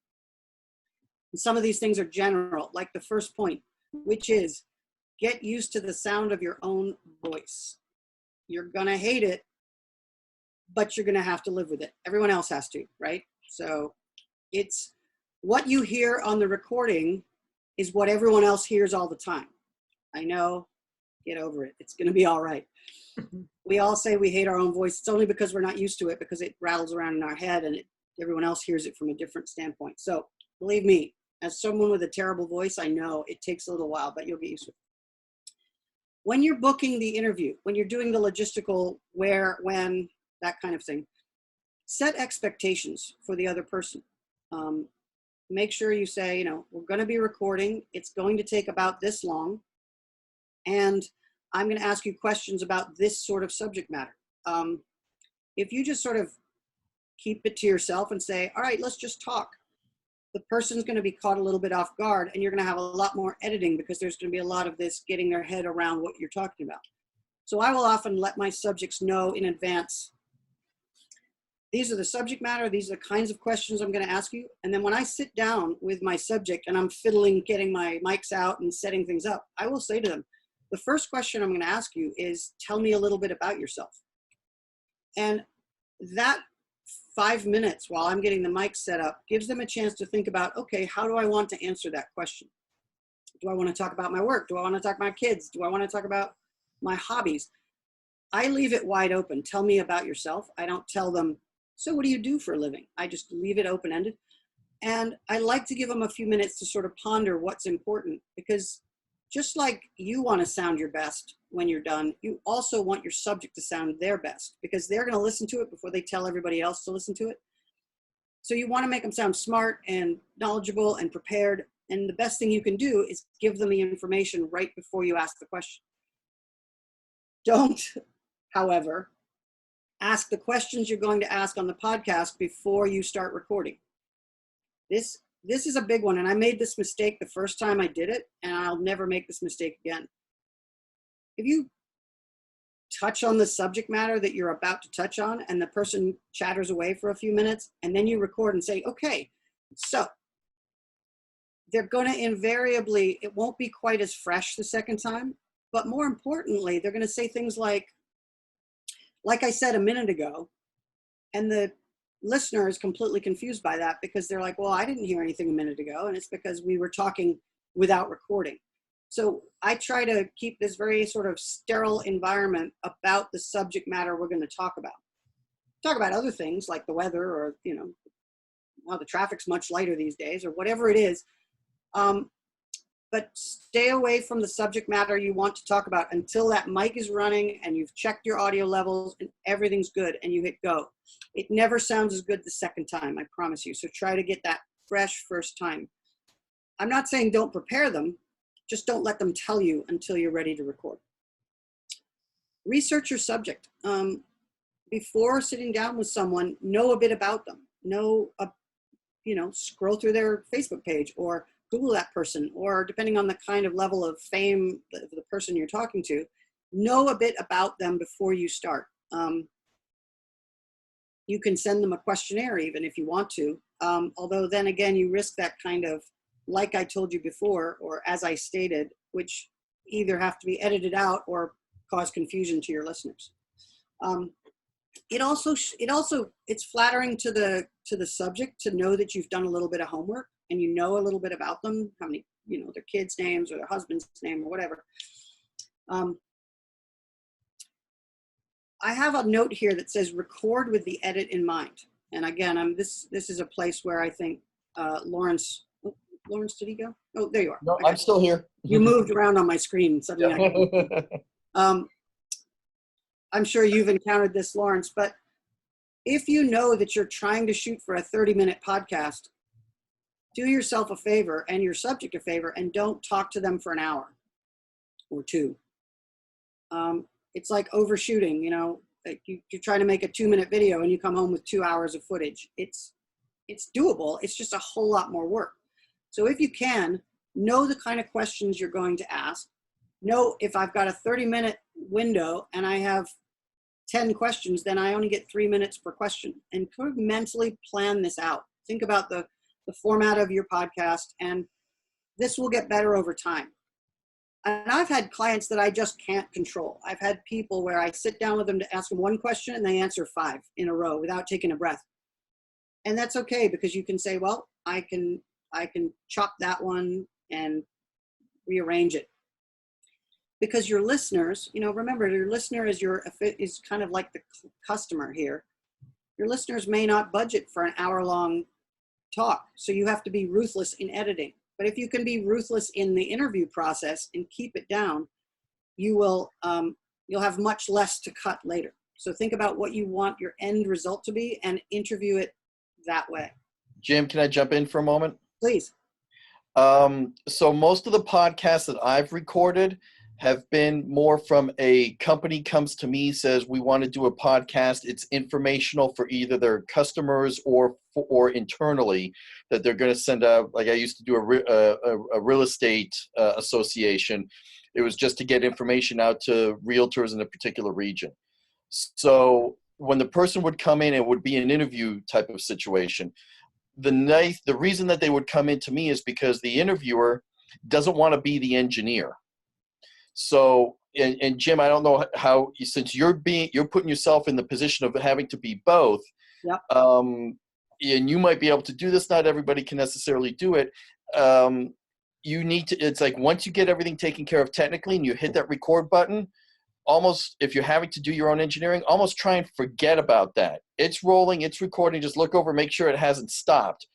And some of these things are general, like the first point, which is get used to the sound of your own voice. You're going to hate it, but you're going to have to live with it. Everyone else has to, right? So It's what you hear on the recording is what everyone else hears all the time. I know, get over it. It's going to be all right. We all say we hate our own voice. It's only because we're not used to it, because it rattles around in our head and everyone else hears it from a different standpoint. So believe me, as someone with a terrible voice, I know it takes a little while, but you'll get used to it. When you're booking the interview, when you're doing the logistical where, when, that kind of thing, set expectations for the other person. Make sure you say, we're going to be recording. It's going to take about this long. And I'm going to ask you questions about this sort of subject matter. If you just sort of keep it to yourself and say, all right, let's just talk, the person's going to be caught a little bit off guard, and you're going to have a lot more editing because there's going to be a lot of this getting their head around what you're talking about. So I will often let my subjects know in advance, these are the subject matter, these are the kinds of questions I'm going to ask you. And then when I sit down with my subject and I'm fiddling, getting my mics out and setting things up, I will say to them, the first question I'm going to ask you is, tell me a little bit about yourself. And that 5 minutes while I'm getting the mic set up gives them a chance to think about, okay, how do I want to answer that question? Do I want to talk about my work? Do I want to talk about my kids? Do I want to talk about my hobbies? I leave it wide open. Tell me about yourself. I don't tell them, so what do you do for a living? I just leave it open-ended. And I like to give them a few minutes to sort of ponder what's important, because just like you want to sound your best when you're done, you also want your subject to sound their best, because they're going to listen to it before they tell everybody else to listen to it. So you want to make them sound smart and knowledgeable and prepared. And the best thing you can do is give them the information right before you ask the question. Don't, however, ask the questions you're going to ask on the podcast before you start recording. This is a big one, and I made this mistake the first time I did it, and I'll never make this mistake again. If you touch on the subject matter that you're about to touch on and the person chatters away for a few minutes, and then you record and say, okay, so they're going to invariably, it won't be quite as fresh the second time, but more importantly, they're going to say things like I said a minute ago, and the listener is completely confused by that, because they're like, well, I didn't hear anything a minute ago, and it's because we were talking without recording. So I try to keep this very sort of sterile environment about the subject matter we're going to talk about. Talk about other things like the weather, or, how the traffic's much lighter these days, or whatever it is. But stay away from the subject matter you want to talk about until that mic is running and you've checked your audio levels and everything's good and you hit go. It never sounds as good the second time, I promise you. So try to get that fresh first time. I'm not saying don't prepare them, just don't let them tell you until you're ready to record. Research your subject. Before sitting down with someone, know a bit about them. Scroll through their Facebook page or Google that person, or depending on the kind of level of fame of the person you're talking to, know a bit about them before you start. You can send them a questionnaire even if you want to, although then again, you risk that kind of, like I told you before, or as I stated, which either have to be edited out or cause confusion to your listeners. It's flattering to the subject to know that you've done a little bit of homework and you know a little bit about them, how many, their kids' names or their husband's name or whatever. I have a note here that says record with the edit in mind. And again, this is a place where I think Lawrence, did he go? Oh, there you are. No, Okay. I'm still here. You moved around on my screen. Suddenly I'm sure you've encountered this, Lawrence, but if you know that you're trying to shoot for a 30-minute podcast, do yourself a favor and your subject a favor and don't talk to them for an hour or two. It's like overshooting, like you're trying to make a 2-minute video and you come home with 2 hours of footage. It's doable. It's just a whole lot more work. So if you can, know the kind of questions you're going to ask. Know if I've got a 30-minute window and I have 10 questions, then I only get 3 minutes per question, and kind of mentally plan this out. Think about the format of your podcast, and this will get better over time. And I've had clients that I just can't control. I've had people where I sit down with them to ask them one question and they answer 5 in a row without taking a breath. And that's okay, because you can say, well, I can chop that one and rearrange it. Because your listeners, remember, your listener is kind of like the customer here. Your listeners may not budget for an hour-long talk, so you have to be ruthless in editing. But if you can be ruthless in the interview process and keep it down, you'll have much less to cut later. So think about what you want your end result to be and interview it that way. Jim, can I jump in for a moment? Please. So most of the podcasts that I've recorded have been more from a company comes to me, says we want to do a podcast. It's informational for either their customers or internally, that they're going to send out. Like I used to do a real estate association. It was just to get information out to realtors in a particular region. So when the person would come in, it would be an interview type of situation. The reason that they would come in to me is because the interviewer doesn't want to be the engineer. So, and Jim, I don't know how, since you're putting yourself in the position of having to be both. Yep. And you might be able to do this. Not everybody can necessarily do it. You need to, it's like once you get everything taken care of technically and you hit that record button, almost, if you're having to do your own engineering, almost try and forget about that. It's rolling, it's recording, just look over, make sure it hasn't stopped.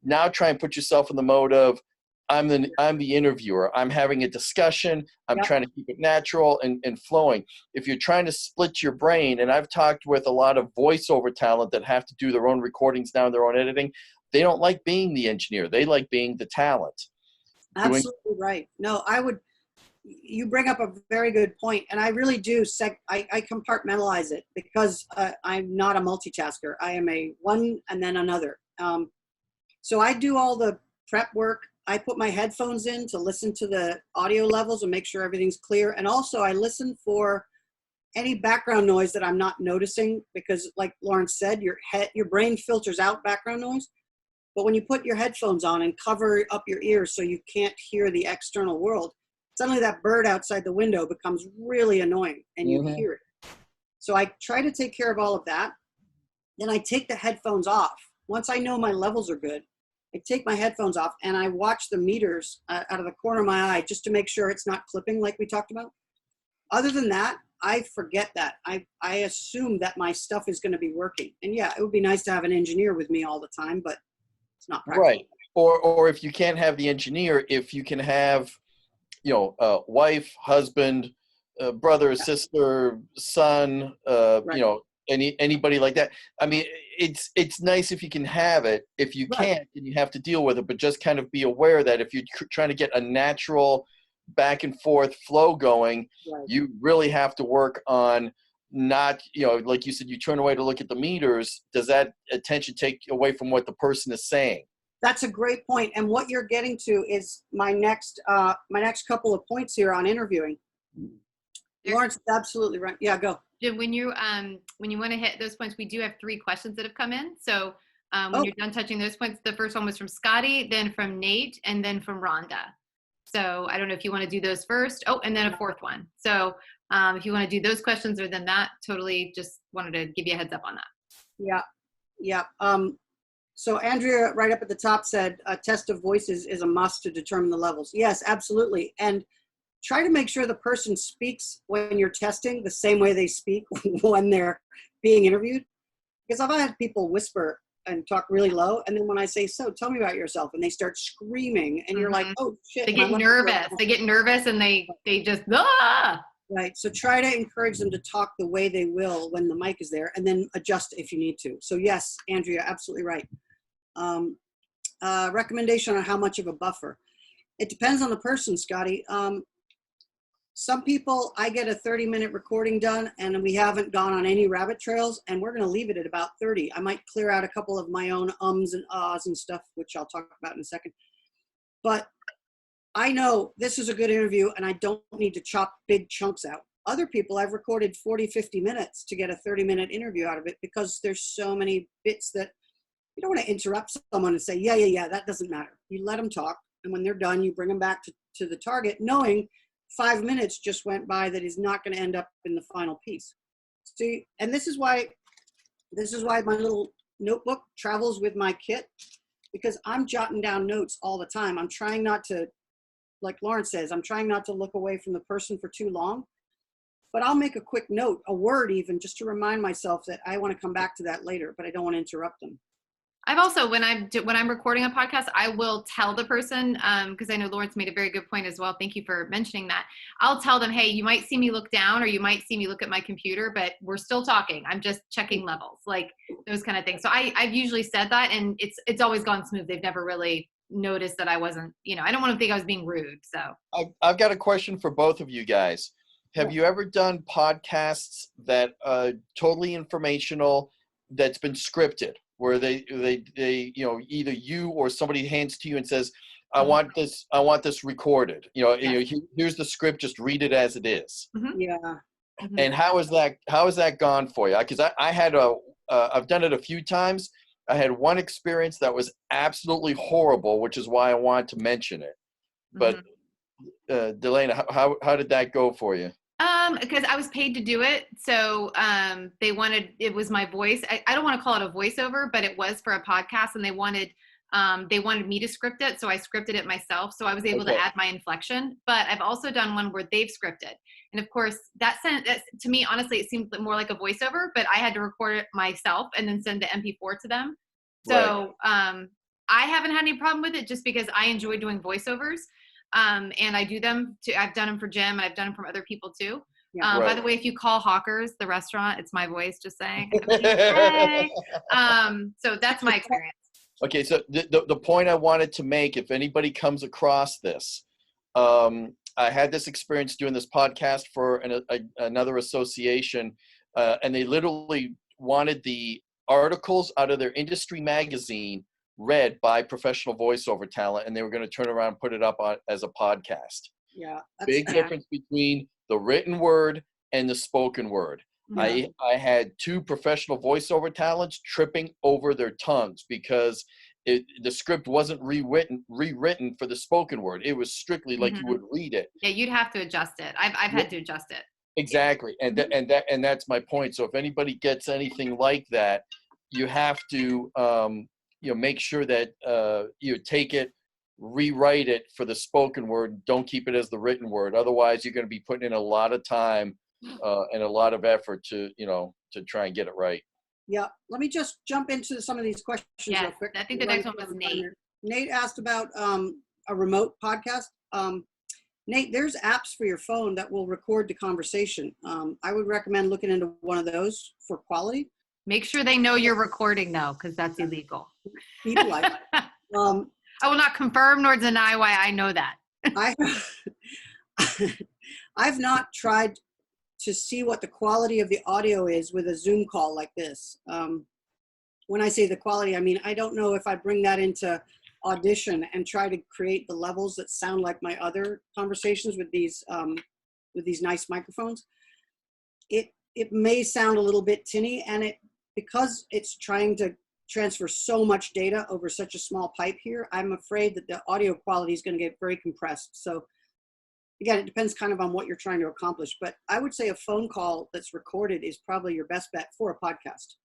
Now try and put yourself in the mode of, I'm the interviewer. I'm having a discussion. I'm Yep. trying to keep it natural and flowing. If you're trying to split your brain, and I've talked with a lot of voiceover talent that have to do their own recordings now and their own editing, they don't like being the engineer. They like being the talent. Absolutely right. No, you bring up a very good point, and I really do. I compartmentalize it because I'm not a multitasker. I am a one and then another. So I do all the prep work. I put my headphones in to listen to the audio levels and make sure everything's clear. And also I listen for any background noise that I'm not noticing, because like Lawrence said, your brain filters out background noise. But when you put your headphones on and cover up your ears so you can't hear the external world, suddenly that bird outside the window becomes really annoying and you hear it. So I try to take care of all of that. Then I take the headphones off. Once I know my levels are good, I take my headphones off and I watch the meters out of the corner of my eye just to make sure it's not clipping like we talked about. Other than that, I forget that. I assume that my stuff is going to be working. And yeah, it would be nice to have an engineer with me all the time, but it's not practical. Right. Or if you can't have the engineer, if you can have, wife, husband, brother, sister, son, Right. Anybody like that. I mean, it's nice if you can have it. If you can't, then you have to deal with it. But just kind of be aware that if you're trying to get a natural back and forth flow going, you really have to work on not, like you said, you turn away to look at the meters. Does that attention take away from what the person is saying? That's a great point. And what you're getting to is my next couple of points here on interviewing. Lawrence is absolutely right. Yeah, go. Jim, when you want to hit those points, we do have 3 questions that have come in. So when you're done touching those points, the first one was from Scotty, then from Nate, and then from Rhonda. So I don't know if you want to do those first. Oh, and then a 4th one. So if you want to do those questions or then that, totally just wanted to give you a heads up on that. Yeah. So Andrea, right up at the top, said a test of voices is a must to determine the levels. Yes, absolutely. And try to make sure the person speaks when you're testing the same way they speak when they're being interviewed. Because I've had people whisper and talk really low, and then when I say, so tell me about yourself, and they start screaming, and you're like, oh shit. They get nervous. They get nervous and they just, ah! Right, so try to encourage them to talk the way they will when the mic is there, and then adjust if you need to. So yes, Andrea, absolutely right. Recommendation on how much of a buffer. It depends on the person, Scotty. Some people, I get a 30-minute recording done and we haven't gone on any rabbit trails, and we're going to leave it at about 30. I might clear out a couple of my own ums and ahs and stuff, which I'll talk about in a second. But I know this is a good interview and I don't need to chop big chunks out. Other people, I've recorded 40, 50 minutes to get a 30-minute interview out of it, because there's so many bits that you don't want to interrupt someone and say, yeah, that doesn't matter. You let them talk, and when they're done, you bring them back to the target, knowing 5 minutes just went by that is not going to end up in the final piece. See, and this is why my notebook travels with my kit because I'm jotting down notes all the time. I'm trying not to, like Lauren says, I'm trying not to look away from the person for too long. But I'll make a quick note, a word even, just to remind myself that I want to come back to that later, but I don't want to interrupt them. I've also, when I'm recording a podcast, I will tell the person, because I know Lawrence made a very good point as well. Thank you for mentioning that. I'll tell them, hey, you might see me look down or you might see me look at my computer, but we're still talking. I'm just checking levels, like those kind of things. So I've usually said that, and it's always gone smooth. They've never really noticed that I wasn't, I don't want to think I was being rude. So I've got a question for both of you guys. Have Yeah. you ever done podcasts that are totally informational that's been scripted, where they either you or somebody hands to you and says, I want this recorded. Here's the script, just read it as it is. Mm-hmm. Yeah. Mm-hmm. And how is that gone for you? Because I've done it a few times. I had one experience that was absolutely horrible, which is why I wanted to mention it. But Delaina, how did that go for you? Because I was paid to do it. So it was my voice. I don't want to call it a voiceover, but it was for a podcast, and they wanted me to script it. So I scripted it myself. So I was able to add my inflection, but I've also done one where they've scripted. And of course that to me, honestly, it seemed more like a voiceover, but I had to record it myself and then send the MP4 to them. So, I haven't had any problem with it just because I enjoy doing voiceovers. And I do them too. I've done them for Jim, and I've done them from other people too. Yeah. By the way, if you call Hawkers, the restaurant, it's my voice just saying, hey. So that's my experience. Okay, so the point I wanted to make, if anybody comes across this, I had this experience doing this podcast for another association, and they literally wanted the articles out of their industry magazine read by professional voiceover talent, and they were going to turn around and put it up as a podcast. Yeah. Big difference between the written word and the spoken word. Yeah. I had two professional voiceover talents tripping over their tongues because the script wasn't rewritten for the spoken word. It was strictly like you would read it. Yeah, you'd have to adjust it. I've had to adjust it. Exactly, and that's my point. So if anybody gets anything like that, you have to make sure that you take it, rewrite it for the spoken word. Don't keep it as the written word. Otherwise, you're going to be putting in a lot of time and a lot of effort to try and get it right. Yeah. Let me just jump into some of these questions real quick. I think the next one was Nate. Nate asked about a remote podcast. Nate, there's apps for your phone that will record the conversation. I would recommend looking into one of those for quality. Make sure they know you're recording though, because that's illegal. People like I will not confirm nor deny why I know that. I've not tried to see what the quality of the audio is with a Zoom call like this. When I say the quality, I mean, I don't know if I bring that into Audition and try to create the levels that sound like my other conversations with these nice microphones. It may sound a little bit tinny, and because it's trying to transfer so much data over such a small pipe here, I'm afraid that the audio quality is going to get very compressed. So again, it depends kind of on what you're trying to accomplish, but I would say a phone call that's recorded is probably your best bet for a podcast.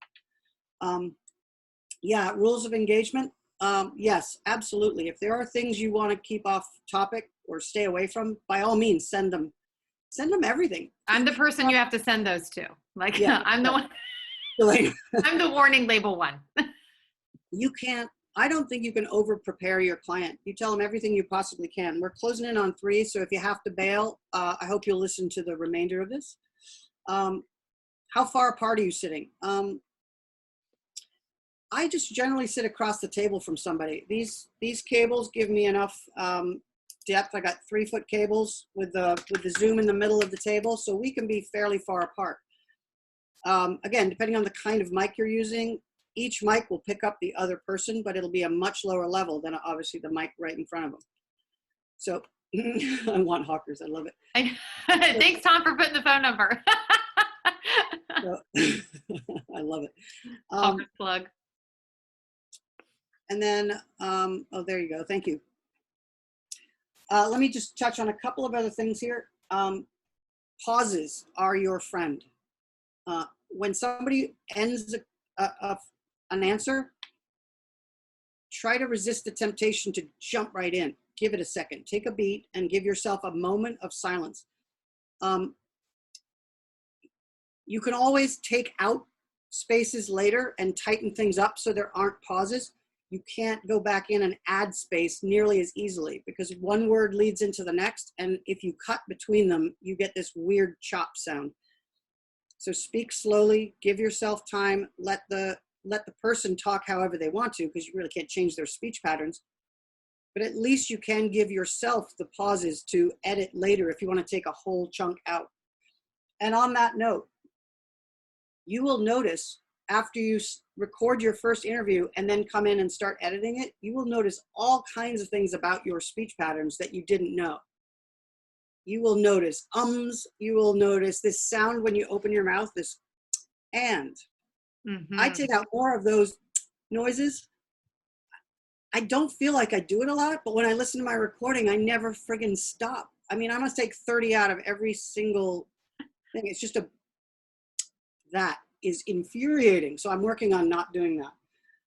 Yeah, rules of engagement. Yes, absolutely. If there are things you want to keep off topic or stay away from, by all means, send them everything. I'm the person you have to send those to. Like, yeah, I'm the one. I'm the warning label one. I don't think you can over prepare your client. You tell them everything you possibly can. We're closing in on 3, so if you have to bail, I hope you'll listen to the remainder of this. How far apart are you sitting? I just generally sit across the table from somebody. These cables give me enough depth. I got 3-foot cables with the zoom in the middle of the table, so we can be fairly far apart. Again, depending on the kind of mic you're using, each mic will pick up the other person, but it'll be a much lower level than obviously the mic right in front of them. So I want Hawkers. I love it. Thanks, Tom, for putting the phone number. So, I love it. Hawkers plug. And then, oh, there you go. Thank you. Let me just touch on a couple of other things here. Pauses are your friend. When somebody ends an answer, try to resist the temptation to jump right in. Give it a second. Take a beat and give yourself a moment of silence. You can always take out spaces later and tighten things up so there aren't pauses. You can't go back in and add space nearly as easily because one word leads into the next, and if you cut between them, you get this weird chop sound. So speak slowly, give yourself time, let the person talk however they want to, because you really can't change their speech patterns. But at least you can give yourself the pauses to edit later if you want to take a whole chunk out. And on that note, you will notice after you record your first interview and then come in and start editing it, you will notice all kinds of things about your speech patterns that you didn't know. You will notice ums, you will notice this sound when you open your mouth, this and. I take out more of those noises. I don't feel like I do it a lot, but when I listen to my recording, I never friggin' stop. I mean, I must take 30 out of every single thing. It's just that is infuriating. So I'm working on not doing that.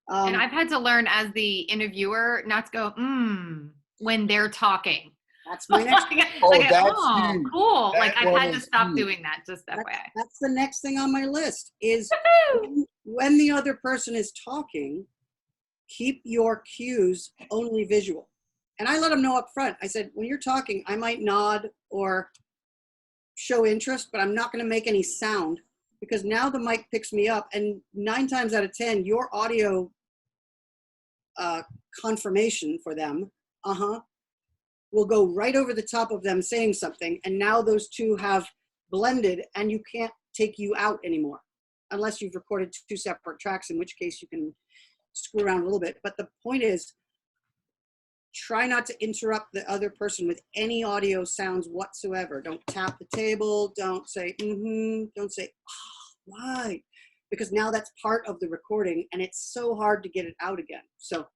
And I've had to learn as the interviewer not to go, when they're talking. That's my next thing. Cool. That like I've had to stop doing that, just that way. That's the next thing on my list is when the other person is talking, keep your cues only visual. And I let them know up front. I said, when you're talking, I might nod or show interest, but I'm not going to make any sound because now the mic picks me up, and 9 times out of 10, your audio confirmation for them, will go right over the top of them saying something, and now those two have blended, and you can't take you out anymore, unless you've recorded 2 separate tracks, in which case you can screw around a little bit. But the point is, try not to interrupt the other person with any audio sounds whatsoever. Don't tap the table. Don't say, don't say, why? Because now that's part of the recording and it's so hard to get it out again. So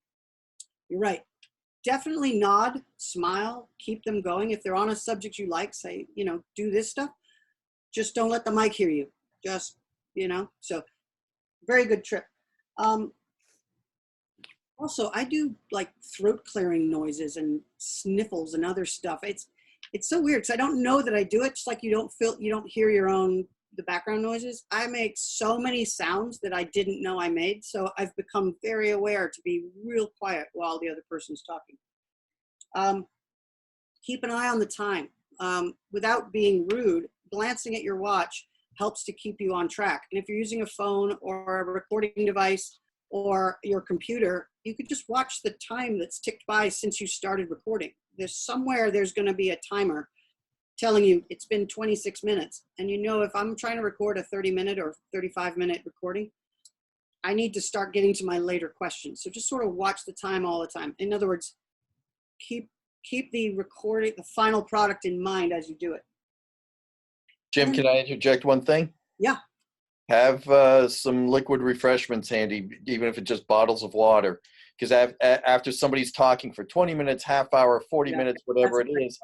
you're right. Definitely nod, smile, keep them going. If they're on a subject you like, say, do this stuff. Just don't let the mic hear you. Just, so very good trip. Also, I do like throat clearing noises and sniffles and other stuff. It's so weird because I don't know that I do it. Just like you don't hear the background noises. I make so many sounds that I didn't know I made. So I've become very aware to be real quiet while the other person's talking. Keep an eye on the time. Without being rude, glancing at your watch helps to keep you on track. And if you're using a phone or a recording device or your computer, you could just watch the time that's ticked by since you started recording. There's going to be a timer telling you it's been 26 minutes. And if I'm trying to record a 30-minute or 35-minute recording, I need to start getting to my later questions. So just sort of watch the time all the time. In other words, keep the recording, the final product in mind as you do it. Jim, can I interject one thing? Yeah. Have some liquid refreshments handy, even if it's just bottles of water. Because after somebody's talking for 20 minutes, half hour, 40 minutes, whatever it is,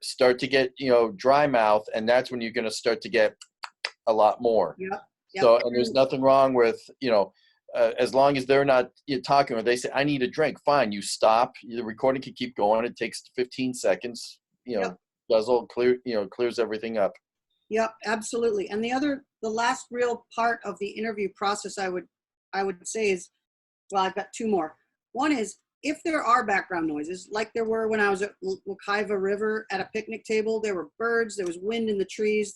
start to get, dry mouth, and that's when you're going to start to get a lot more. Yep. So, and there's nothing wrong with, as long as they're not talking or they say, I need a drink, fine, you stop. The recording can keep going. It takes 15 seconds, guzzle, clears everything up. Yep, absolutely. And the last real part of the interview process I would say is, well, I've got 2 more. One is, if there are background noises, like there were when I was at Wekiva River at a picnic table, there were birds, there was wind in the trees.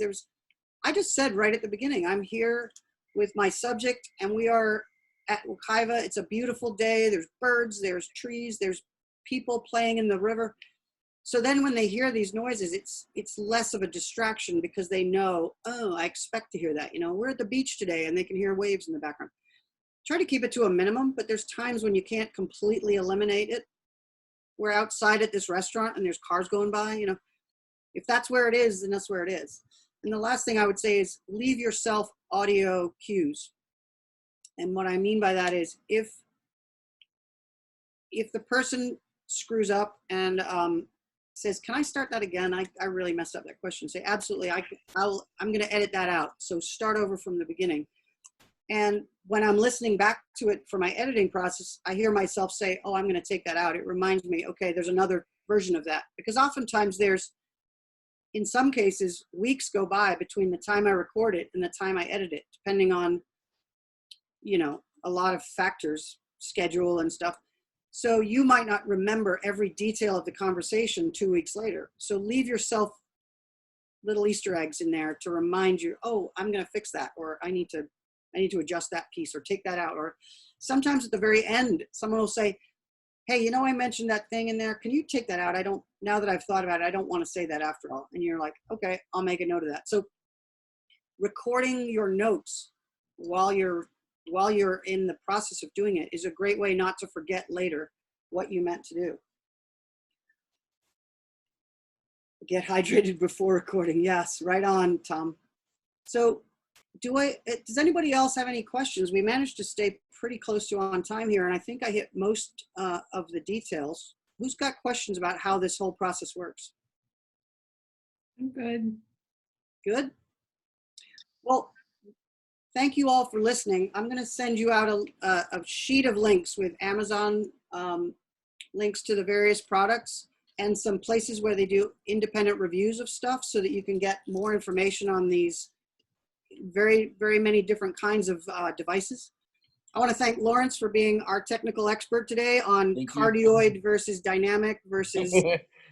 I just said right at the beginning, I'm here with my subject and we are at Wekiva. It's a beautiful day. There's birds, there's trees, there's people playing in the river. So then when they hear these noises, it's less of a distraction because they know, oh, I expect to hear that. We're at the beach today and they can hear waves in the background. Try to keep it to a minimum, but there's times when you can't completely eliminate it. We're outside at this restaurant and there's cars going by. If that's where it is, then that's where it is. And the last thing I would say is leave yourself audio cues. And what I mean by that is if the person screws up and says, can I start that again? I really messed up that question. Say, absolutely, I'm going to edit that out. So start over from the beginning. And when I'm listening back to it for my editing process, I hear myself say, oh, I'm going to take that out. It reminds me, okay, there's another version of that. Because oftentimes in some cases, weeks go by between the time I record it and the time I edit it, depending on, a lot of factors, schedule and stuff. So you might not remember every detail of the conversation 2 weeks later. So leave yourself little Easter eggs in there to remind you, oh, I'm going to fix that, or I need to adjust that piece or take that out. Or sometimes at the very end, someone will say, hey, I mentioned that thing in there. Can you take that out? Now that I've thought about it, I don't want to say that after all. And you're like, okay, I'll make a note of that. So recording your notes while you're in the process of doing it is a great way not to forget later what you meant to do. Get hydrated before recording. Yes, right on, Tom. So does anybody else have any questions? We managed to stay pretty close to on time here, and I think I hit most of the details. Who's got questions about how this whole process works? I'm good. Good? Well, thank you all for listening. I'm going to send you out a sheet of links with Amazon links to the various products and some places where they do independent reviews of stuff so that you can get more information on these very, very many different kinds of devices. I want to thank Lawrence for being our technical expert today on cardioid versus dynamic versus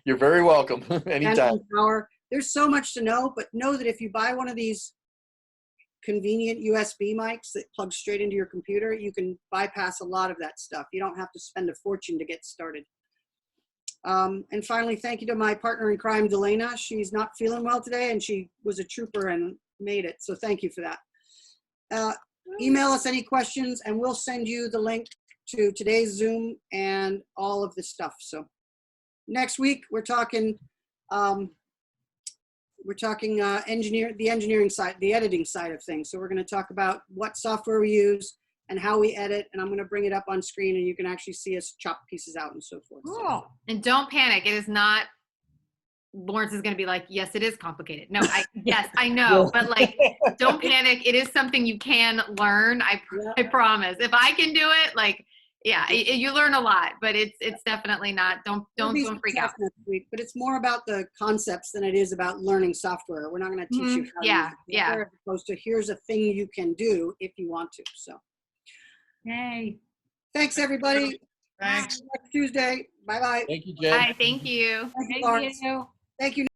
You're very welcome. Anytime. Power. There's so much to know, but know that if you buy one of these convenient USB mics that plug straight into your computer, you can bypass a lot of that stuff. You don't have to spend a fortune to get started. And finally, thank you to my partner in crime, Delaina. She's not feeling well today, and she was a trooper and made it. So thank you for that. Email us any questions, and we'll send you the link to today's Zoom and all of this stuff. So next week, we're talking the engineering side, the editing side of things. So we're going to talk about what software we use and how we edit, and I'm going to bring it up on screen and you can actually see us chop pieces out and so forth. Cool. And don't panic. It is not, Lawrence is going to be like, yes, it is complicated. No, yes, I know, but like, don't panic. It is something you can learn. I promise. If I can do it, like, yeah, you learn a lot, but it's definitely not, don't freak out. Next week, but it's more about the concepts than it is about learning software. We're not going to teach you how to use it, as opposed to here's a thing you can do if you want to. So, yay. Thanks everybody. Thanks. Next Tuesday. Bye-bye. Thank you, Jen. Bye, thank you. Thank you, Lawrence. Thank you.